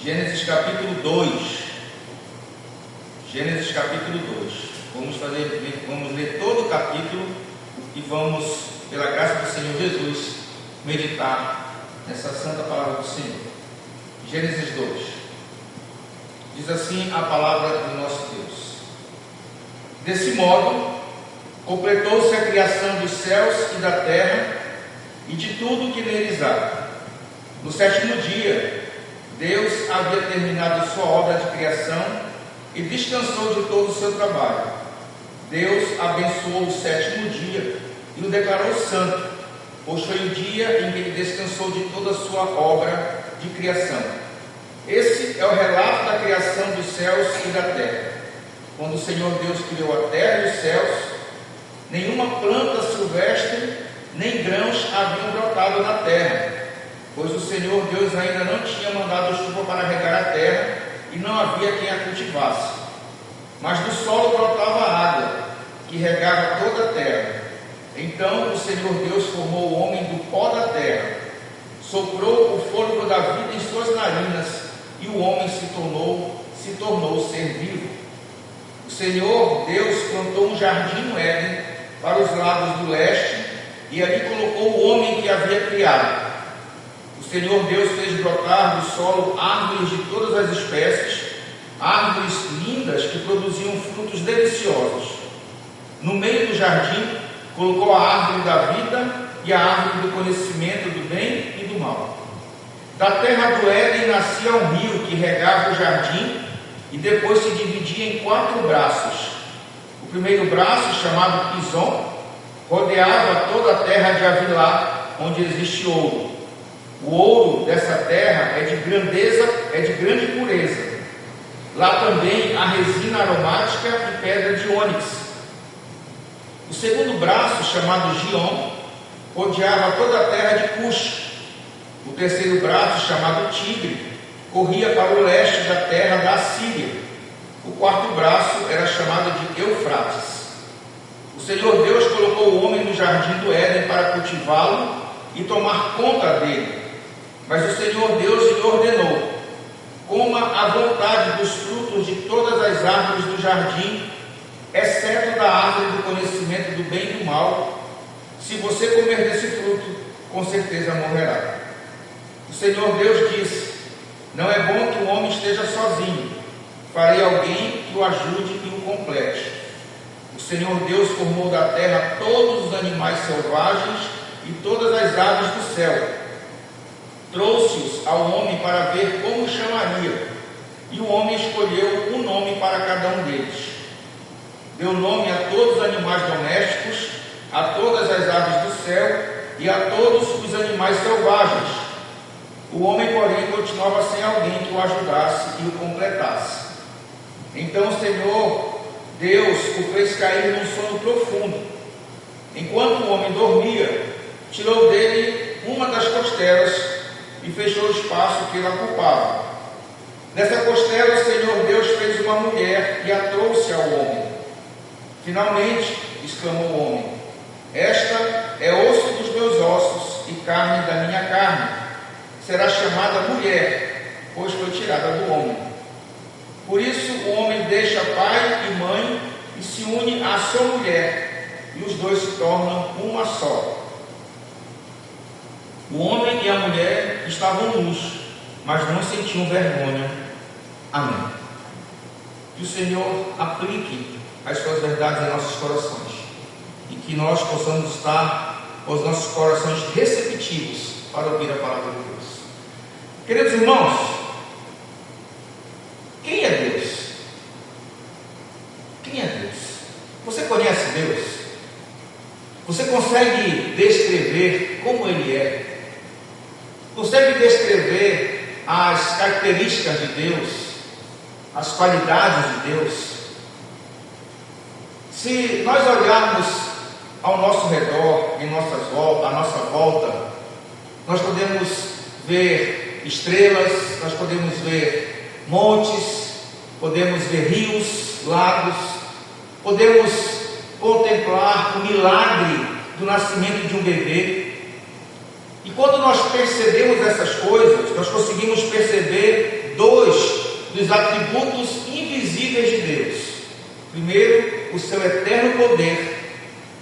Gênesis capítulo 2. Gênesis capítulo 2. Vamos ler todo o capítulo e vamos, pela graça do Senhor Jesus, meditar nessa santa palavra do Senhor. Gênesis 2. Diz assim a palavra do nosso Deus: desse modo, completou-se a criação dos céus e da terra e de tudo que neles há. No sétimo dia, Deus havia terminado sua obra de criação e descansou de todo o seu trabalho. Deus abençoou o sétimo dia e o declarou santo, pois foi o dia em que ele descansou de toda a sua obra de criação. Esse é o relato da criação dos céus e da terra. Quando o Senhor Deus criou a terra e os céus, nenhuma planta silvestre nem grãos haviam brotado na terra, pois o Senhor Deus ainda não tinha mandado chuva para regar a terra e não havia quem a cultivasse. Mas do solo brotava água, que regava toda a terra. Então o Senhor Deus formou o homem do pó da terra, soprou o fôlego da vida em suas narinas, e o homem se tornou ser vivo. O Senhor Deus plantou um jardim no Éden, para os lados do leste, e ali colocou o homem que havia criado. O Senhor Deus fez brotar do solo árvores de todas as espécies, árvores lindas que produziam frutos deliciosos. No meio do jardim, colocou a árvore da vida e a árvore do conhecimento do bem e do mal. Da terra do Éden nascia um rio que regava o jardim e depois se dividia em 4 braços. O primeiro braço, chamado Pison, rodeava toda a terra de Havilá, onde existe ouro. O ouro dessa terra é de grande pureza. Lá também há resina aromática e pedra de ônix. O segundo braço, chamado Gion, rodeava toda a terra de Cush. O terceiro braço, chamado Tigre, corria para o leste da terra da Assíria. O quarto braço era chamado de Eufrates. O Senhor Deus colocou o homem no jardim do Éden para cultivá-lo e tomar conta dele. Mas o Senhor Deus lhe ordenou: coma à vontade dos frutos de todas as árvores do jardim, exceto da árvore do conhecimento do bem e do mal. Se você comer desse fruto, com certeza morrerá. O Senhor Deus disse: não é bom que o homem esteja sozinho. Farei alguém que o ajude e o complete. O Senhor Deus formou da terra todos os animais selvagens e todas as aves do céu. Trouxe-os ao homem para ver como chamaria, e o homem escolheu um nome para cada um deles. Deu nome a todos os animais domésticos, a todas as aves do céu e a todos os animais selvagens. O homem, porém, continuava sem alguém que o ajudasse e o completasse. Então o Senhor Deus o fez cair num sono profundo. Enquanto o homem dormia, tirou dele uma das costelas e fechou o espaço que ele ocupava. Nessa costela o Senhor Deus fez uma mulher e a trouxe ao homem. Finalmente, exclamou o homem: esta é osso dos meus ossos e carne da minha carne. Será chamada mulher, pois foi tirada do homem. Por isso o homem deixa pai e mãe e se une à sua mulher, e os dois se tornam uma só. O homem e a mulher estavam nus, mas não sentiam vergonha. Amém. Que o Senhor aplique as suas verdades em nossos corações e que nós possamos estar com os nossos corações receptivos para ouvir a palavra de Deus. Queridos irmãos, quem é Deus? Quem é Deus? Você conhece Deus? Você consegue descrever como Ele é? Consegue descrever as características de Deus, as qualidades de Deus? Se nós olharmos ao nosso redor, à nossa volta, nós podemos ver estrelas, nós podemos ver montes, podemos ver rios, lagos, podemos contemplar o milagre do nascimento de um bebê. E quando nós percebemos essas coisas, nós conseguimos perceber 12 dos atributos invisíveis de Deus. Primeiro, o seu eterno poder.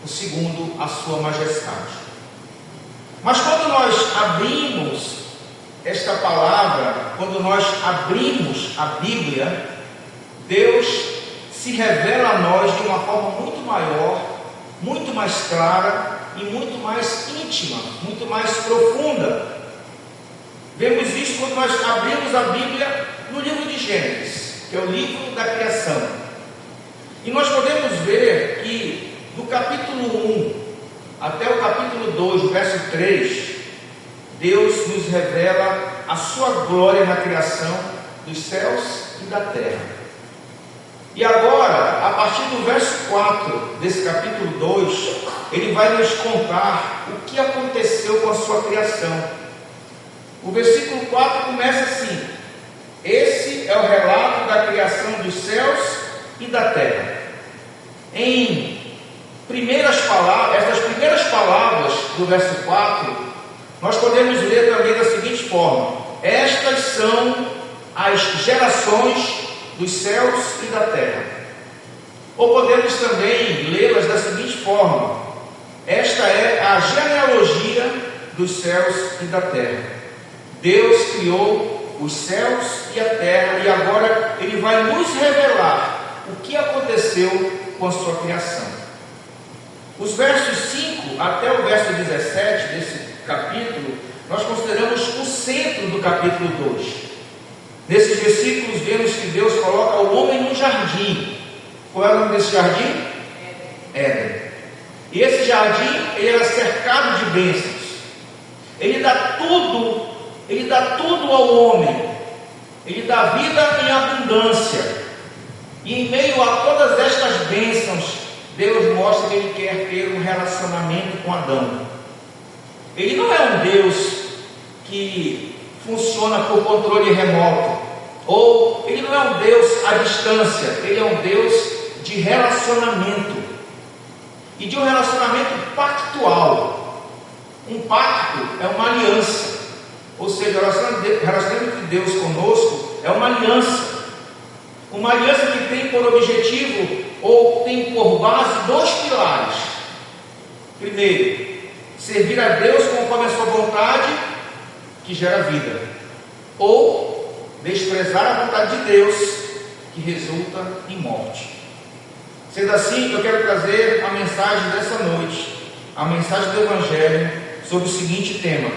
O segundo, a sua majestade. Mas quando nós abrimos esta palavra, quando nós abrimos a Bíblia, Deus se revela a nós de uma forma muito maior, muito mais clara e muito mais íntima, muito mais profunda. Vemos isso quando nós abrimos a Bíblia no livro de Gênesis, que é o livro da criação. E nós podemos ver que do capítulo 1 até o capítulo 2, verso 3, Deus nos revela a sua glória na criação dos céus e da terra. E agora, a partir do verso 4 desse capítulo 2, ele vai nos contar o que aconteceu com a sua criação. O versículo 4 começa assim: esse é o relato da criação dos céus e da terra. Essas primeiras palavras do verso 4, nós podemos ler também da seguinte forma: estas são as gerações dos céus e da terra. Ou podemos também lê-las da seguinte forma: esta é a genealogia dos céus e da terra. Deus criou os céus e a terra, e agora Ele vai nos revelar o que aconteceu com a sua criação. Os versos 5 até o verso 17 desse capítulo, nós consideramos o centro do capítulo 2. Nesses versículos vemos que Deus coloca o homem no jardim. Qual é o nome desse jardim? Éden. E esse jardim, ele era cercado de bênçãos. Ele dá tudo ao homem. Ele dá vida em abundância. E em meio a todas estas bênçãos, Deus mostra que Ele quer ter um relacionamento com Adão. Ele não é um Deus que funciona por controle remoto, ou Ele não é um Deus à distância. Ele é um Deus de relacionamento, e de um relacionamento pactual. Um pacto é uma aliança, ou seja, o relacionamento de Deus conosco é uma aliança que tem por objetivo, ou tem por base, dois pilares. Primeiro, servir a Deus conforme a sua vontade, que gera vida, ou desprezar a vontade de Deus, que resulta em morte. Sendo assim, eu quero trazer a mensagem dessa noite, a mensagem do Evangelho, sobre o seguinte tema: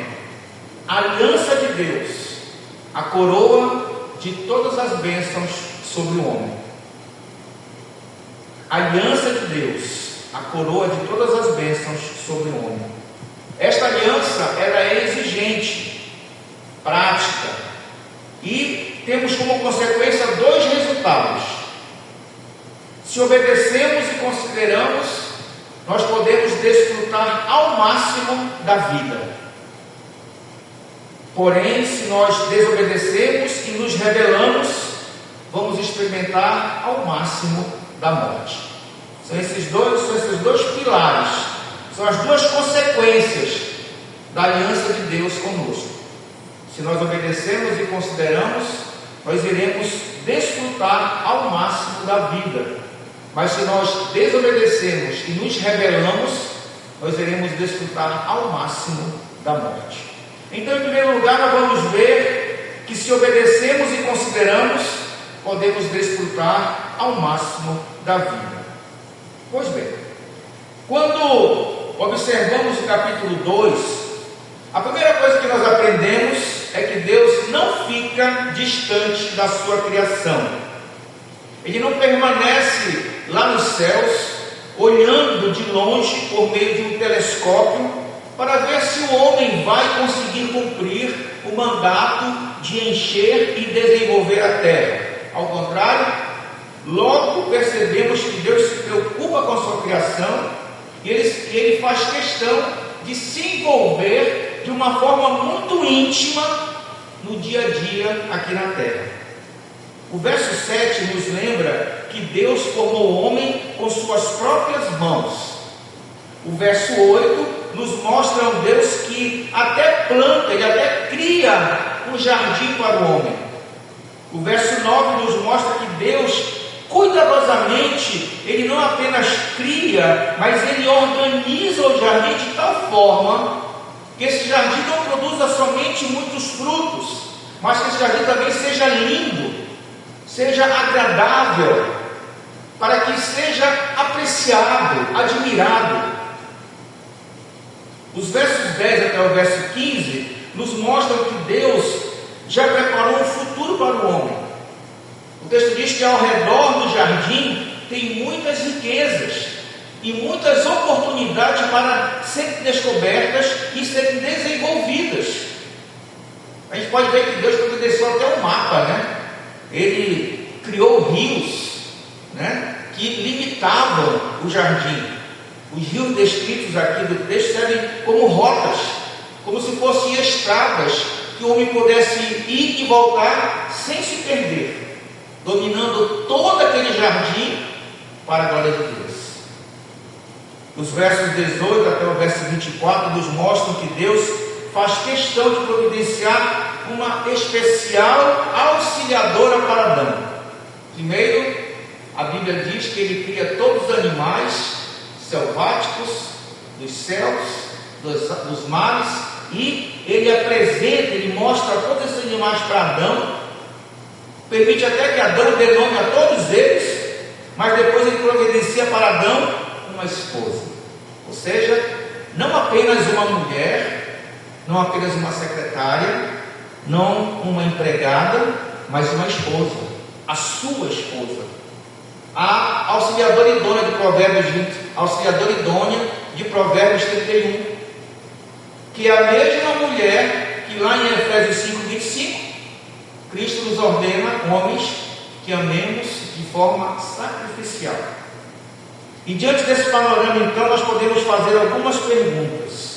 a aliança de Deus, a coroa de todas as bênçãos sobre o homem. A aliança de Deus, a coroa de todas as bênçãos sobre o homem. Esta aliança, ela é exigente, prática, e temos como consequência dois resultados. Se obedecemos e consideramos, nós podemos desfrutar ao máximo da vida. Porém, se nós desobedecemos e nos rebelamos, vamos experimentar ao máximo da morte. São esses dois pilares, são as duas consequências da aliança de Deus conosco. Se nós obedecemos e consideramos, nós iremos desfrutar ao máximo da vida. Mas se nós desobedecemos e nos rebelamos, nós iremos desfrutar ao máximo da morte. Então, em primeiro lugar, nós vamos ver que se obedecemos e consideramos, podemos desfrutar ao máximo da vida. Pois bem, quando observamos o capítulo 2, a primeira coisa que nós aprendemos é que Deus não fica distante da sua criação. Ele não permanece lá nos céus, olhando de longe por meio de um telescópio, para ver se o homem vai conseguir cumprir o mandato de encher e desenvolver a terra. Ao contrário, logo percebemos que Deus se preocupa com a sua criação, e ele faz questão de se envolver de uma forma muito íntima no dia a dia aqui na terra. O verso 7 nos lembra que Deus formou o homem com suas próprias mãos. O verso 8 nos mostra um Deus que até planta, ele até cria um jardim para o homem. O verso 9 nos mostra que Deus, cuidadosamente, Ele não apenas cria, mas Ele organiza o jardim de tal forma que esse jardim não produza somente muitos frutos, mas que esse jardim também seja lindo, seja agradável, para que seja apreciado, admirado. Os versos 10 até o verso 15 nos mostram que Deus já preparou um futuro para o homem. O texto diz que ao redor do jardim tem muitas riquezas e muitas oportunidades para serem descobertas e serem desenvolvidas. A gente pode ver que Deus providenciou até um mapa, né? Ele criou rios, né, que limitavam o jardim. Os rios descritos aqui do texto servem como rotas, como se fossem estradas que o homem pudesse ir e voltar sem se perder, dominando todo aquele jardim para a glória de Deus. Os versos 18 até o verso 24 nos mostram que Deus faz questão de providenciar uma especial auxiliadora para Adão. Primeiro, a Bíblia diz que Ele cria todos os animais selváticos, dos céus, dos mares, e Ele apresenta, Ele mostra todos esses animais para Adão, permite até que Adão dê nome a todos eles, mas depois Ele providencia para Adão uma esposa, ou seja, não apenas uma mulher, não apenas uma secretária, não uma empregada, mas uma esposa, a sua esposa, a auxiliadora idônea de Provérbios 20, auxiliadora idônea de Provérbios 31, que é a mesma mulher que lá em Efésios 5:25, Cristo nos ordena, homens, que amemos de forma sacrificial. E diante desse panorama, então, nós podemos fazer algumas perguntas.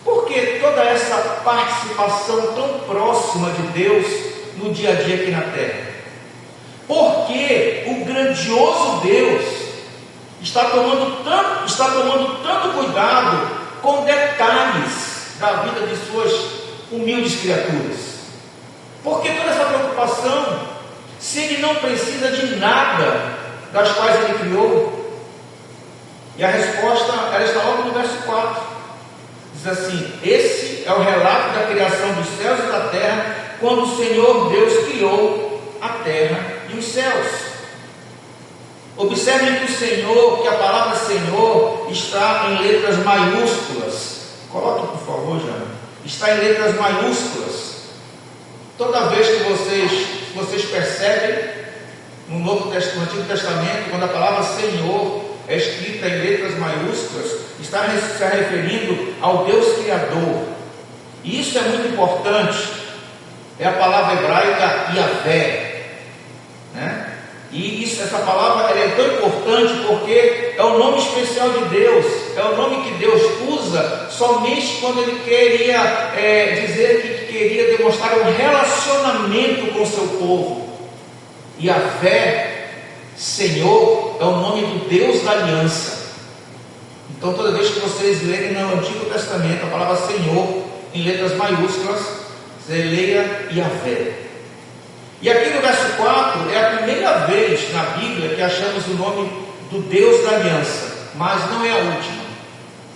Por que toda essa participação tão próxima de Deus no dia a dia aqui na terra? Por que o grandioso Deus está tomando tanto cuidado com detalhes da vida de suas humildes criaturas? Por que toda essa preocupação, se Ele não precisa de nada das quais Ele criou? E a resposta, ela está logo no verso 4. Diz assim: esse é o relato da criação dos céus e da terra, quando o Senhor Deus criou a terra e os céus. Observem que a palavra Senhor está em letras maiúsculas. Coloque, por favor, Jana. Está em letras maiúsculas. Toda vez que vocês percebem no Antigo Testamento, quando a palavra Senhor é escrita em letras maiúsculas, está se referindo ao Deus Criador. E isso é muito importante. É a palavra hebraica Yahvé, né? E essa palavra ela é tão importante porque é o nome especial de Deus, é o nome que Deus usa somente quando Ele queria dizer que queria demonstrar um relacionamento com o seu povo. Yahvé, Senhor, é o nome do Deus da aliança. Então, toda vez que vocês lerem no Antigo Testamento a palavra Senhor em letras maiúsculas, você leia Yahvé. E aqui no verso 4 é a primeira vez na Bíblia que achamos o nome do Deus da aliança, mas não é a última.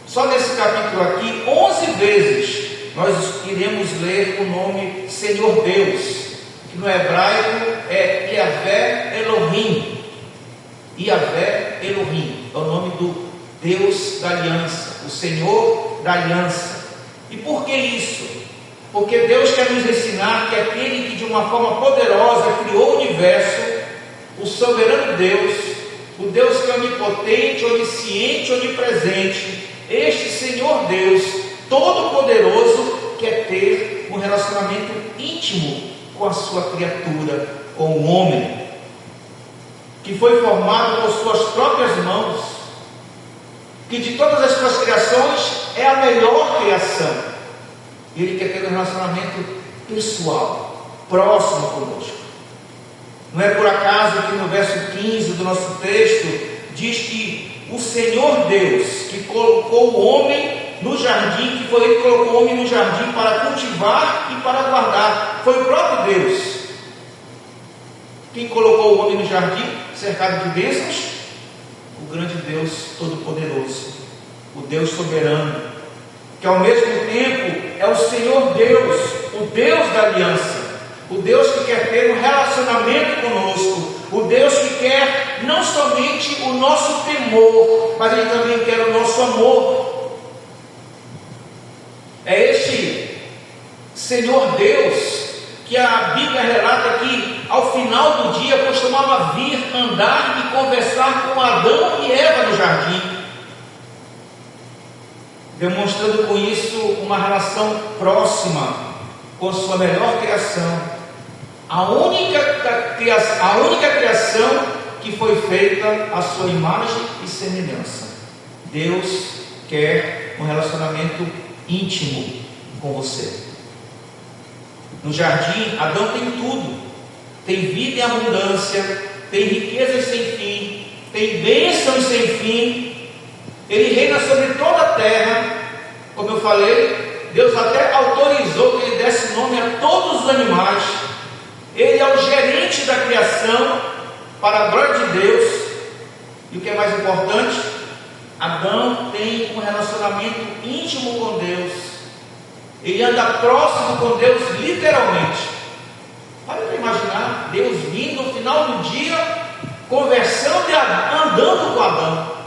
Só nesse capítulo aqui, 11 vezes nós iremos ler o nome Senhor Deus, que no hebraico é Yahvé Elohim. Yahvé Elohim é o nome do Deus da aliança, o Senhor da aliança. E por que isso? Porque Deus quer nos ensinar que aquele que de uma forma poderosa criou o universo, o soberano Deus, o Deus que é onipotente, onisciente, onipresente, este Senhor Deus todo-poderoso quer ter um relacionamento íntimo com a sua criatura, com o homem, que foi formado por suas próprias mãos, que de todas as suas criações é a melhor criação. E Ele quer ter um relacionamento pessoal, próximo conosco. Não é por acaso que no verso 15 do nosso texto diz que o Senhor Deus, que colocou o homem no jardim, que foi Ele que colocou o homem no jardim para cultivar e para guardar, foi o próprio Deus. Quem colocou o homem no jardim, cercado de bênçãos? O grande Deus Todo-Poderoso, o Deus soberano, que ao mesmo tempo é o Senhor Deus, o Deus da aliança, o Deus que quer ter um relacionamento conosco, o Deus que quer não somente o nosso temor, mas Ele também quer o nosso amor. É este Senhor Deus que a Bíblia relata que ao final do dia costumava vir andar e conversar com Adão e Eva no jardim, demonstrando com isso uma relação próxima com sua melhor criação, a única criação que foi feita à sua imagem e semelhança. Deus quer um relacionamento íntimo com você. No jardim, Adão tem tudo, tem vida em abundância, tem riquezas sem fim, tem bênçãos sem fim, ele reina sobre toda a terra. Como eu falei, Deus até autorizou que ele desse nome a todos os animais. Ele é o gerente da criação, para a glória de Deus. E o que é mais importante, Adão tem um relacionamento íntimo com Deus. Ele anda próximo com Deus, literalmente. Para imaginar Deus vindo no final do dia, conversando e andando com Adão.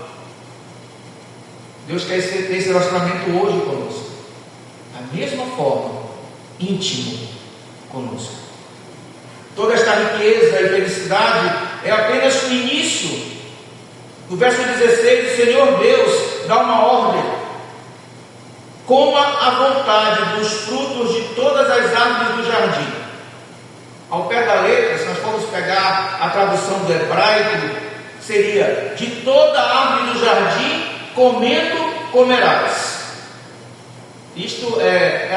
Deus quer ter esse relacionamento hoje conosco, da mesma forma, íntimo conosco. Toda esta riqueza e felicidade é apenas o início. No verso 16, o Senhor Deus dá uma ordem: coma à vontade dos frutos de todas as árvores do jardim. Ao pé da letra, se nós formos pegar a tradução do hebraico, seria: de toda árvore do jardim, comendo, comerás. Isto é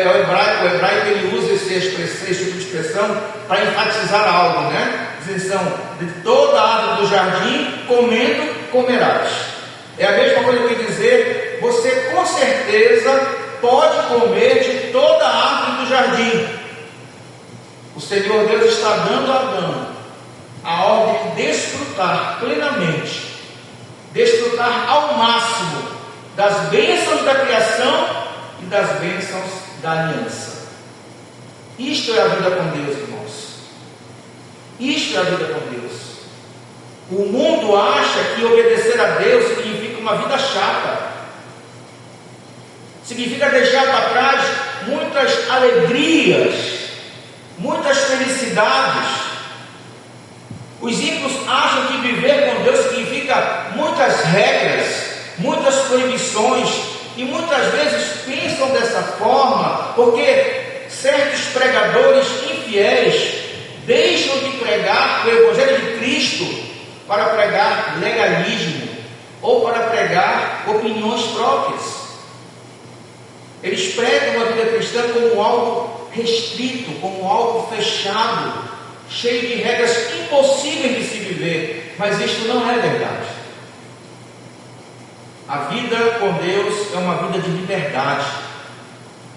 o hebraico ele usa esse tipo de expressão para enfatizar algo, né? Dizendo, de toda árvore do jardim, comendo, comerás. É a mesma coisa que dizer, você com certeza pode comer de toda a árvore do jardim. O Senhor Deus está dando a Adão a ordem de desfrutar plenamente, desfrutar ao máximo das bênçãos da criação e das bênçãos da aliança. Isto é a vida com Deus, irmãos. Isto é a vida com Deus. O mundo acha que obedecer a Deus significa uma vida chata, significa deixar para trás muitas alegrias, muitas felicidades. Os ímpios acham que viver com Deus significa muitas regras, muitas proibições, e muitas vezes pensam dessa forma porque certos pregadores infiéis deixam de pregar o Evangelho de Cristo para pregar legalismo ou para pregar opiniões próprias. Eles pregam a vida cristã como algo restrito, como algo fechado, cheio de regras impossíveis de se viver, mas isto não é verdade. A vida com Deus é uma vida de liberdade.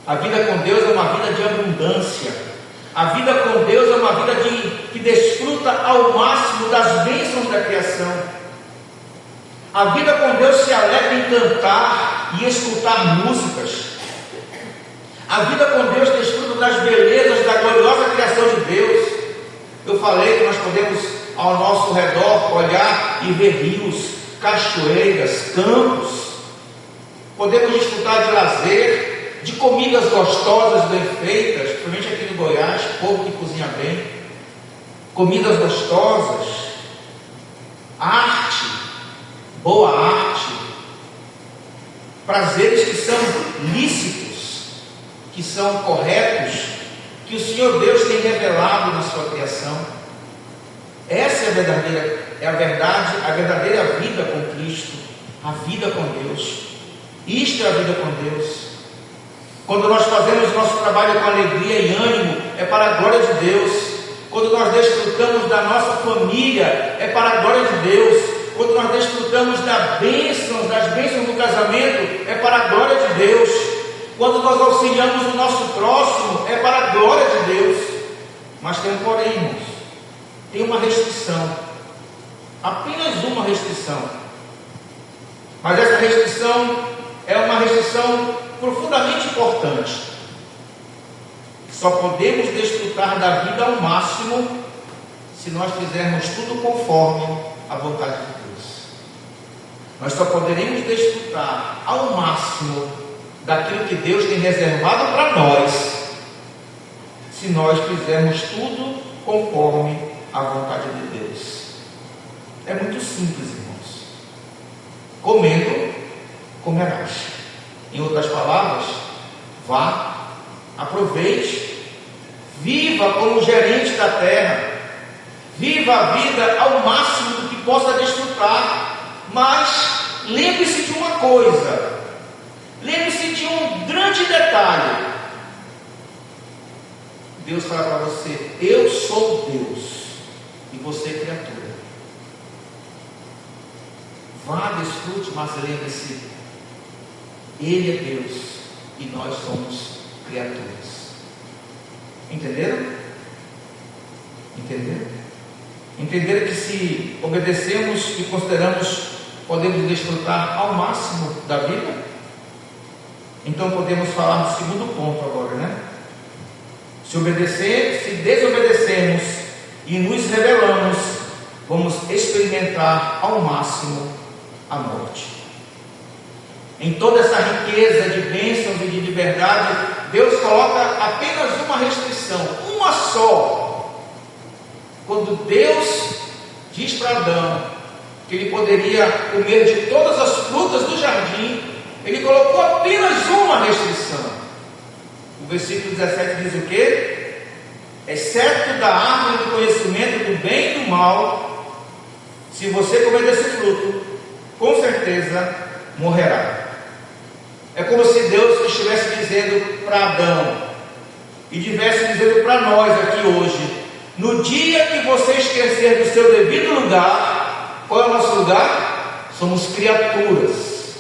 A vida com Deus é uma vida de abundância. A vida com Deus é uma vida que desfruta ao máximo das bênçãos da criação. A vida com Deus se alegra em cantar e escutar músicas. A vida com Deus desfruta das belezas da gloriosa criação de Deus. Eu falei que nós podemos ao nosso redor olhar e ver rios, cachoeiras, campos. Podemos desfrutar de lazer, de comidas gostosas, bem feitas, principalmente aqui no Goiás, povo que cozinha bem, comidas gostosas, arte, boa arte, prazeres que são lícitos, que são corretos, que o Senhor Deus tem revelado na sua criação. Essa é a verdadeira vida com Cristo, a vida com Deus. Isto é a vida com Deus. Quando nós fazemos o nosso trabalho com alegria e ânimo, é para a glória de Deus. Quando nós desfrutamos da nossa família, é para a glória de Deus. Quando nós desfrutamos das bênçãos do casamento, é para a glória de Deus. Quando nós auxiliamos o nosso próximo, é para a glória de Deus. Mas tem um porém, irmãos. tem uma restrição, apenas uma restrição, mas essa restrição é uma restrição profundamente importante. Só podemos desfrutar da vida ao máximo se nós fizermos tudo conforme a vontade de Deus. Nós só poderemos desfrutar ao máximo daquilo que Deus tem reservado para nós se nós fizermos tudo conforme a vontade de Deus. É muito simples, irmãos. Comendo, comerás. Em outras palavras, vá, aproveite, viva como gerente da terra, viva a vida ao máximo do que possa desfrutar, mas lembre-se de uma coisa, lembre-se de um grande detalhe. Deus fala para você: eu sou Deus e você é criatura. Vá, desfrute, mas lembre-se, Ele é Deus e nós somos criaturas. Entenderam? Entenderam? Entenderam que se obedecemos e consideramos, podemos desfrutar ao máximo da vida? Então podemos falar do segundo ponto agora, né? Se desobedecemos e nos rebelamos, vamos experimentar ao máximo a morte. Em toda essa riqueza de bênçãos e de liberdade, Deus coloca apenas uma restrição, uma só. Quando Deus diz para Adão que ele poderia comer de todas as frutas do jardim, ele colocou apenas uma restrição. O versículo 17 diz o quê? Exceto da árvore do conhecimento do bem e do mal, se você comer desse fruto, com certeza morrerá. É como se Deus estivesse dizendo para Adão e estivesse dizendo para nós aqui hoje: no dia que você esquecer do seu devido lugar, qual é o nosso lugar? Somos criaturas.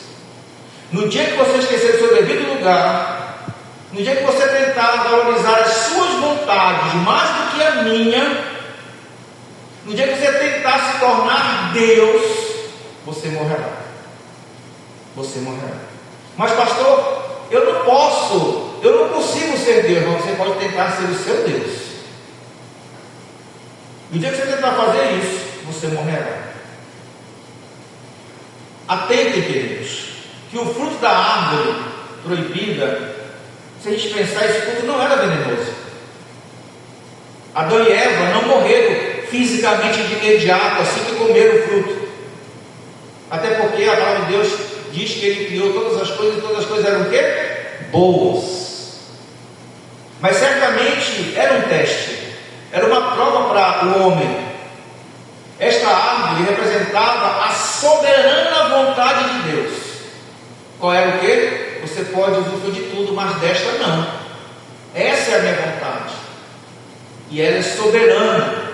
No dia que você esquecer do seu devido lugar, no dia que você tentar valorizar as suas vontades mais do que a minha, no dia que você tentar se tornar Deus, você morrerá. Você morrerá. Mas pastor, eu não consigo ser Deus. Mas você pode tentar ser o seu Deus. No dia que você tentar fazer isso, você morrerá. Atentem, queridos, que o fruto da árvore proibida, se a gente pensar, esse fruto não era venenoso. Adão e Eva não morreram fisicamente de imediato assim que comeram o fruto. Até porque a palavra de Deus diz que Ele criou todas as coisas, e todas as coisas eram o quê? Boas. Mas certamente era um teste, era uma prova para o homem. Esta árvore representava a soberana vontade de Deus. Qual era o quê? Você pode usufruir de tudo, mas desta não. Essa é a minha vontade. E ela é soberana.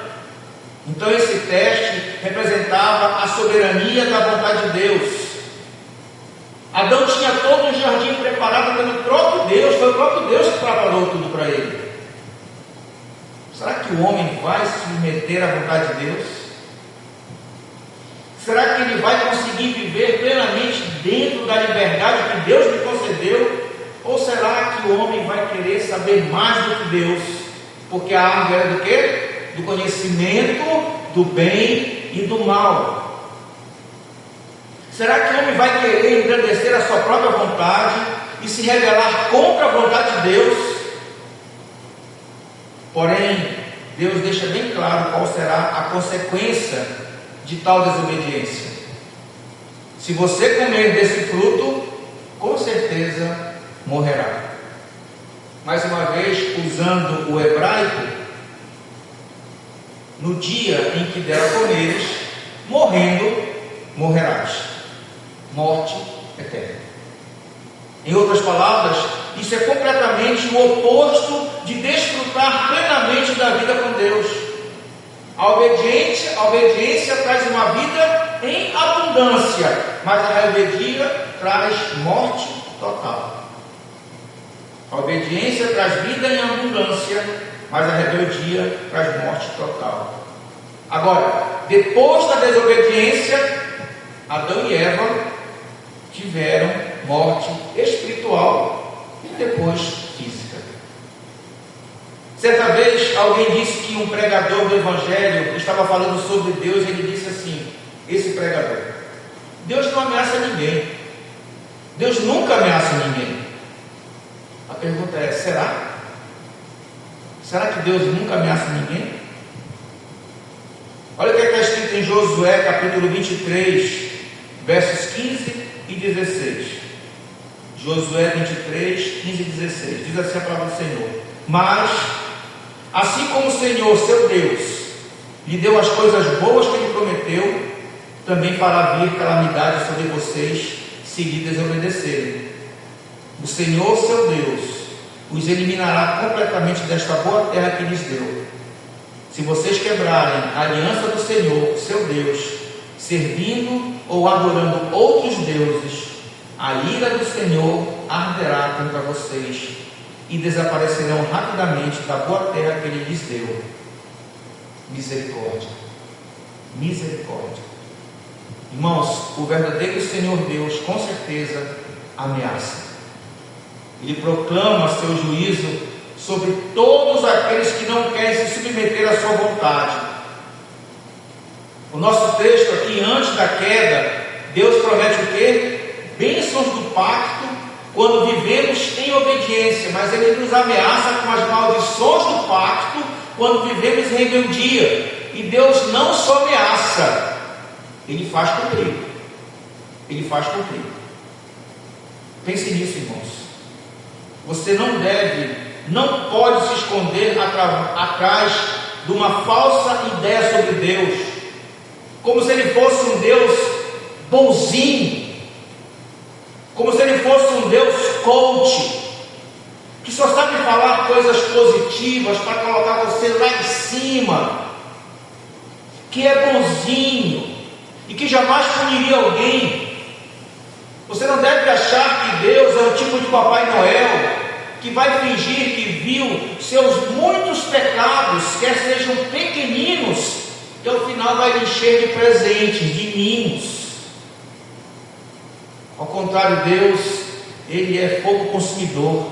Então esse teste representava a soberania da vontade de Deus. Adão tinha todo um jardim preparado pelo próprio Deus. Foi o próprio Deus que preparou tudo para ele. Será que o homem vai se submeter à vontade de Deus? Será que ele vai conseguir viver plenamente dentro da liberdade que Deus lhe concedeu? Ou será que o homem vai querer saber mais do que Deus? Porque a árvore era do quê? Do conhecimento do bem e do mal. Será que o homem vai querer engrandecer a sua própria vontade e se rebelar contra a vontade de Deus? Porém, Deus deixa bem claro qual será a consequência de tal desobediência. Se você comer desse fruto, com certeza morrerá. Mais uma vez, usando o hebraico, no dia em que dela comeres, morrendo, morrerás. Morte eterna. Em outras palavras, isso é completamente o oposto de desfrutar plenamente da vida com Deus. A obediência traz uma vida em abundância, mas a rebeldia traz morte total. A obediência traz vida em abundância, mas a rebeldia traz morte total. Agora, depois da desobediência, Adão e Eva tiveram morte espiritual e depois física. Certa vez alguém disse que um pregador do Evangelho estava falando sobre Deus e ele disse assim, esse pregador: Deus não ameaça ninguém. Deus nunca ameaça ninguém. A pergunta é, será? Será que Deus nunca ameaça ninguém? Olha o que está escrito em Josué capítulo 23, versos 15 e 16. Josué 23, 15 e 16. Diz assim a palavra do Senhor: Mas, assim como o Senhor, seu Deus, lhe deu as coisas boas que ele prometeu, também fará vir calamidade sobre vocês, se lhe desobedecerem. O Senhor, seu Deus, os eliminará completamente desta boa terra que lhes deu. Se vocês quebrarem a aliança do Senhor, seu Deus, servindo ou adorando outros deuses, a ira do Senhor arderá contra vocês e desaparecerão rapidamente da boa terra que ele lhes deu. Misericórdia, misericórdia. Irmãos, o verdadeiro Senhor Deus com certeza ameaça. Ele proclama seu juízo sobre todos aqueles que não querem se submeter à sua vontade. O nosso texto aqui, antes da queda, Deus promete o quê? Bênçãos do pacto quando vivemos em obediência, mas Ele nos ameaça com as maldições do pacto quando vivemos em rebeldia. E Deus não só ameaça, Ele faz cumprir. Ele faz cumprir. Pense nisso, irmãos. Você não pode se esconder atrás de uma falsa ideia sobre Deus, como se Ele fosse um Deus bonzinho, como se Ele fosse um Deus coach, que só sabe falar coisas positivas para colocar você lá em cima, que é bonzinho e que jamais puniria alguém. Você não deve achar que Deus é o tipo de Papai Noel que vai fingir que viu seus muitos pecados, quer sejam pequeninos, e ao final vai lhe encher de presentes, de mimos. Ao contrário, Deus, Ele é fogo consumidor,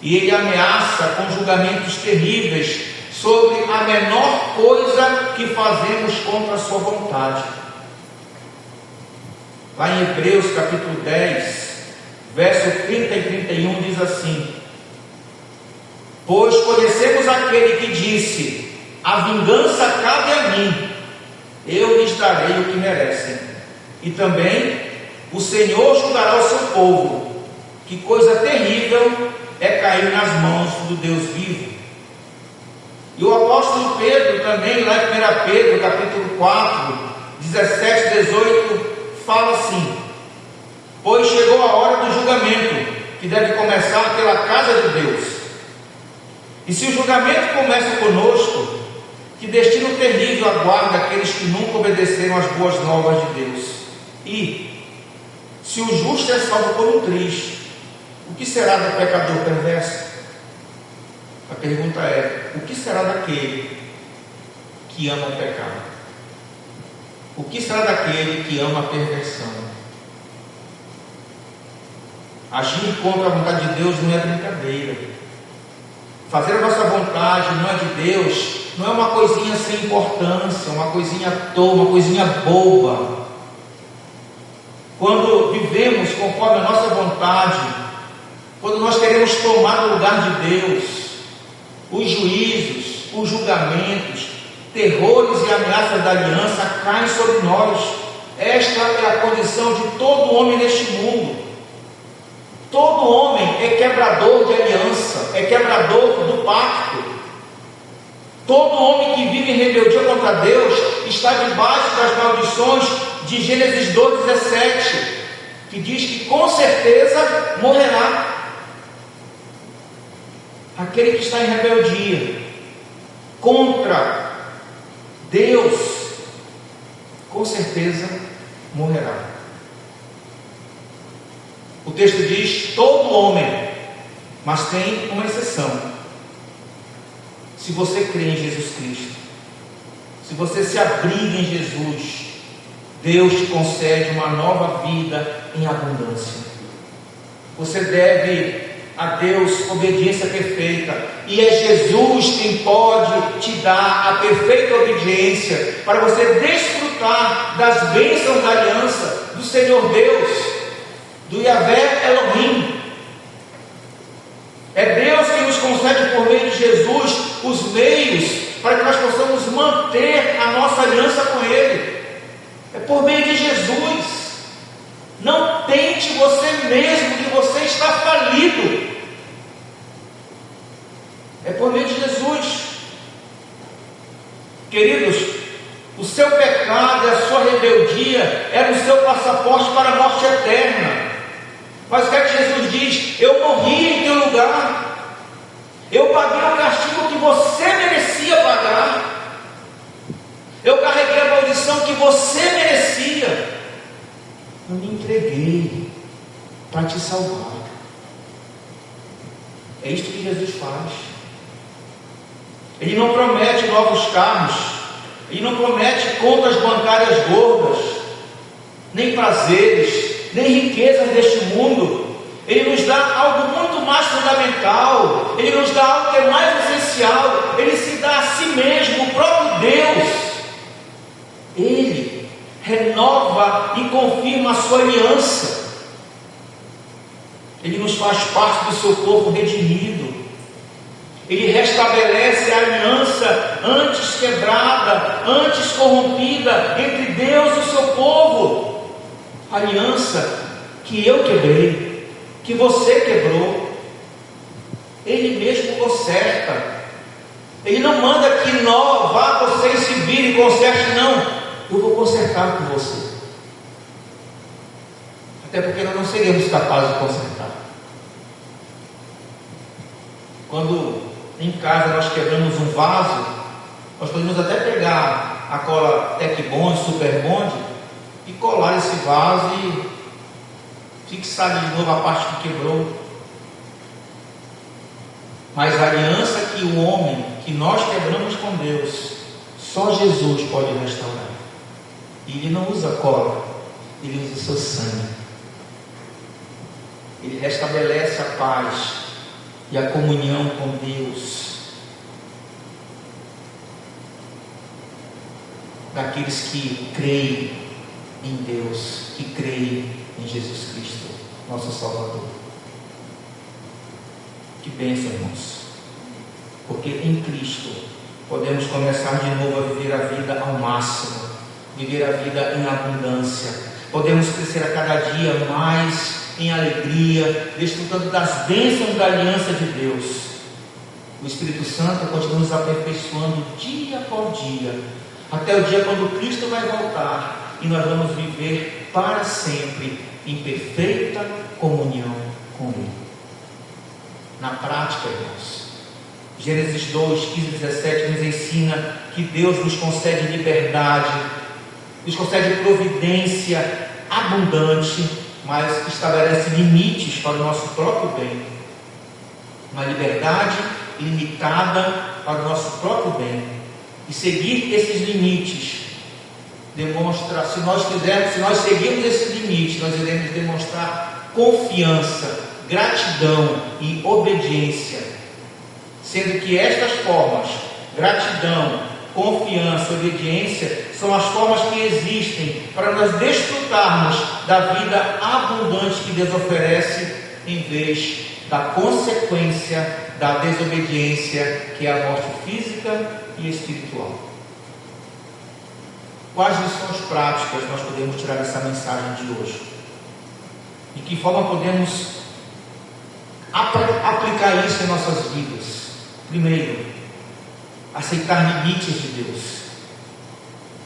e Ele ameaça com julgamentos terríveis sobre a menor coisa que fazemos contra a sua vontade. Lá em Hebreus capítulo 10, verso 30 e 31 diz assim: Pois conhecemos aquele que disse: a vingança cabe a mim, eu lhes darei o que merecem. E também o Senhor julgará o seu povo. Que coisa terrível é cair nas mãos do Deus vivo. E o apóstolo Pedro também, lá em 1 Pedro capítulo 4, 17 e 18, fala assim: Pois chegou a hora do julgamento, que deve começar pela casa de Deus. E se o julgamento começa conosco, que destino terrível aguarda aqueles que nunca obedeceram às boas novas de Deus. E se o justo é salvo por um triste, o que será do pecador perverso? A pergunta é: o que será daquele que ama o pecado? O que será daquele que ama a perversão? Agir contra a vontade de Deus não é brincadeira. Fazer a nossa vontade não é de Deus, não é uma coisinha sem importância, uma coisinha à toa, uma coisinha boba. Quando vivemos conforme a nossa vontade, quando nós queremos tomar o lugar de Deus, os juízos, os julgamentos, terrores e ameaças da aliança caem sobre nós. Esta é a condição de todo homem neste mundo. Todo homem é quebrador de aliança, é quebrador do pacto. Todo homem que vive em rebeldia contra Deus está debaixo das maldições de Gênesis 2,17, que diz que com certeza morrerá. Aquele que está em rebeldia contra Deus, com certeza morrerá. O texto diz todo homem, mas tem uma exceção. Se você crê em Jesus Cristo, se você se abriga em Jesus, Deus te concede uma nova vida em abundância. Você deve a Deus obediência perfeita, e é Jesus quem pode te dar a perfeita obediência para você desfrutar das bênçãos da aliança do Senhor Deus, do Yahvé Elohim. É Deus que nos concede por meio de Jesus os meios para que nós possamos manter a nossa aliança com Ele. É por meio de Jesus. Não tente você mesmo, que você está falido. É por meio de Jesus. Queridos, o seu pecado e a sua rebeldia era o seu passaporte para a morte eterna. Mas o que é que Jesus diz? Eu morri em teu lugar. Eu paguei o castigo que você merecia pagar. Eu carreguei a maldição que você merecia. Eu me entreguei para te salvar. É isto que Jesus faz. Ele não promete novos carros, Ele não promete contas bancárias gordas, nem prazeres, nem riquezas deste mundo. Ele nos dá algo muito mais fundamental. Ele nos dá algo que é mais essencial. Ele se dá a si mesmo, o próprio Deus. Ele renova e confirma a sua aliança. Ele nos faz parte do seu corpo redimido. Ele restabelece a aliança antes quebrada, antes corrompida entre Deus e o seu povo. A aliança que eu quebrei, que você quebrou. Ele mesmo conserta. Ele não manda que vá você e se vire e conserte, não. Eu vou consertar com você. Até porque nós não seríamos capazes de consertar. Quando em casa nós quebramos um vaso, nós podemos até pegar a cola Tecbond, Superbond e colar esse vaso e fixar de novo a parte que quebrou. Mas a aliança que o homem, que nós quebramos com Deus, só Jesus pode restaurar. E Ele não usa cola, Ele usa o seu sangue. Ele restabelece a paz e a comunhão com Deus daqueles que creem em Deus, que creem em Jesus Cristo, nosso Salvador. Que bênção, irmãos, porque em Cristo podemos começar de novo a viver a vida ao máximo, viver a vida em abundância. Podemos crescer a cada dia mais em alegria, desfrutando das bênçãos da aliança de Deus. O Espírito Santo continua nos aperfeiçoando dia após dia, até o dia quando Cristo vai voltar e nós vamos viver para sempre em perfeita comunhão com Ele. Na prática, irmãos, Gênesis 2, 15 e 17 nos ensina que Deus nos concede liberdade, nos concede providência abundante, mas estabelece limites para o nosso próprio bem. Uma liberdade ilimitada para o nosso próprio bem. E seguir esses limites demonstra, se nós seguirmos esses limites, nós iremos demonstrar confiança, gratidão e obediência, sendo que estas formas, gratidão, confiança, obediência, são as formas que existem para nós desfrutarmos da vida abundante que Deus oferece, em vez da consequência da desobediência, que é a morte física e espiritual. Quais lições práticas nós podemos tirar dessa mensagem de hoje? De que forma podemos aplicar isso em nossas vidas? Primeiro, aceitar limites de Deus.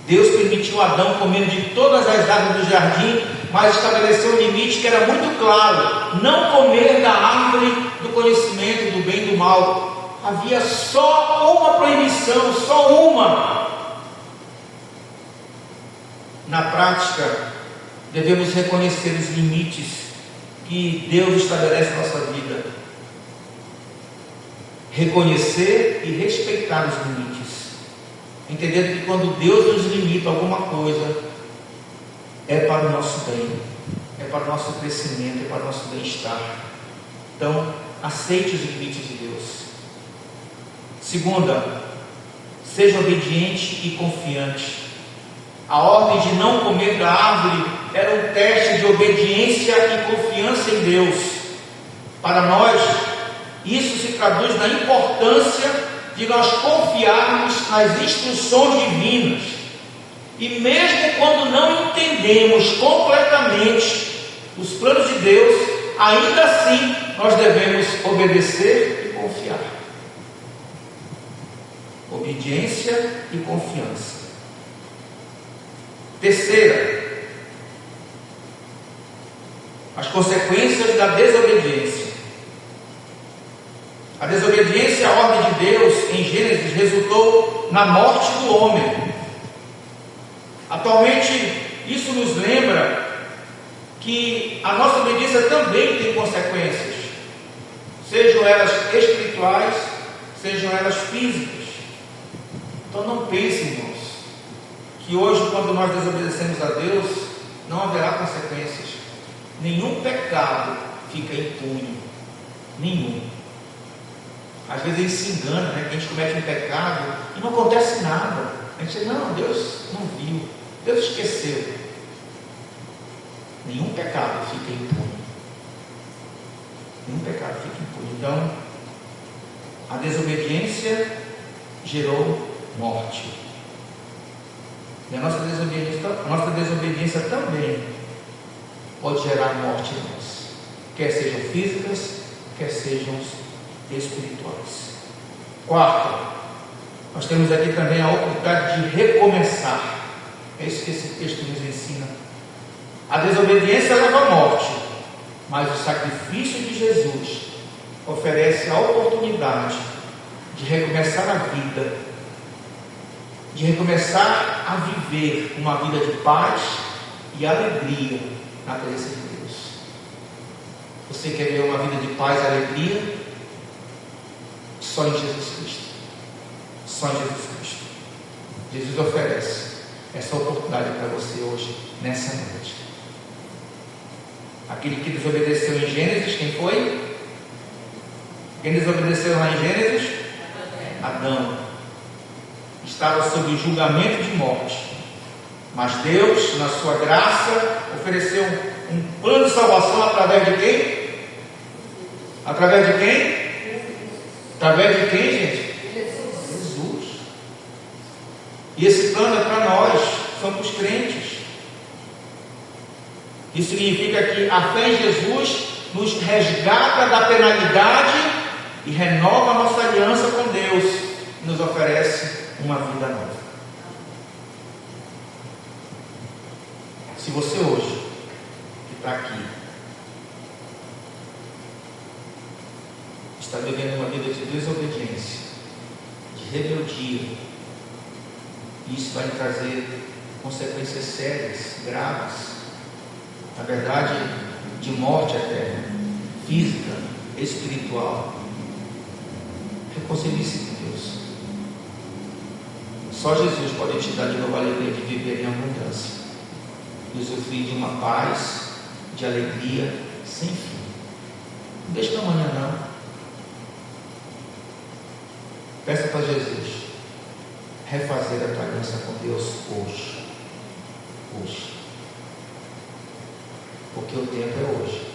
Deus permitiu Adão comer de todas as árvores do jardim, mas estabeleceu um limite que era muito claro: não comer da árvore do conhecimento do bem e do mal. Havia só uma proibição, só uma. Na prática, devemos reconhecer os limites que Deus estabelece na nossa vida, reconhecer e respeitar os limites. entendendo que quando Deus nos limita a alguma coisa, é para o nosso bem, é para o nosso crescimento, é para o nosso bem-estar. Então, aceite os limites de Deus. Segunda, seja obediente e confiante. A ordem de não comer da árvore era um teste de obediência e confiança em Deus. Para nós, isso se traduz na importância de nós confiarmos nas instruções divinas. E mesmo quando não entendemos completamente os planos de Deus, ainda assim nós devemos obedecer e confiar. Obediência e confiança. Terceira, as consequências da desobediência. A desobediência à ordem de Deus em Gênesis resultou na morte do homem. Atualmente, isso nos lembra que a nossa obediência também tem consequências, sejam elas espirituais, sejam elas físicas. Então não pense, irmãos, que hoje, quando nós desobedecemos a Deus, não haverá consequências. Nenhum pecado fica impune, nenhum. Às vezes a gente se engana, né? Que a gente comete um pecado e não acontece nada. A gente diz, não, Deus não viu, Deus esqueceu. Nenhum pecado fica impune. Nenhum pecado fica impune. Então, a desobediência gerou morte. E a nossa desobediência também pode gerar morte em nós, quer sejam físicas, quer sejam espirituais. Quarto, nós temos aqui também a oportunidade de recomeçar. É isso que esse texto nos ensina. A desobediência leva à morte, mas o sacrifício de Jesus oferece a oportunidade de recomeçar a vida, de recomeçar a viver uma vida de paz e alegria na presença de Deus. Você quer ver uma vida de paz e alegria? Só em Jesus Cristo. Só em Jesus Cristo. Jesus oferece essa oportunidade para você hoje, nessa noite. Aquele que desobedeceu em Gênesis, quem foi? Quem desobedeceu lá em Gênesis? Adão. Estava sob julgamento de morte. Mas Deus, na sua graça, ofereceu um plano de salvação através de quem? Através de quem? Através de quem, gente? Jesus. E esse plano é para nós, somos crentes. Isso significa que a fé em Jesus nos resgata da penalidade e renova a nossa aliança com Deus e nos oferece uma vida nova. Se você hoje, que está aqui, está vivendo uma vida de desobediência, de rebeldia, isso vai lhe trazer consequências sérias, graves, na verdade, de morte eterna, física, espiritual. Reconcilie-se com Deus. Só Jesus pode te dar de novo a alegria de viver em abundância, de usufruir de uma paz, de alegria sem fim. Não deixe para amanhã, não. Peça para Jesus refazer a tua aliança com Deus hoje. Hoje. Porque o tempo é hoje.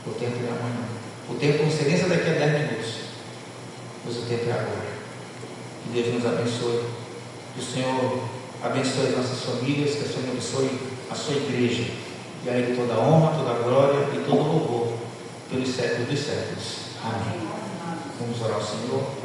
O tempo é amanhã. O tempo não seria daqui a 10 minutos. Mas o tempo é agora. Que Deus nos abençoe. Que o Senhor abençoe as nossas famílias. Que o Senhor abençoe a sua igreja. E a Ele toda a honra, toda a glória e todo o louvor pelos séculos dos séculos. Amém. Vamos orar ao Senhor.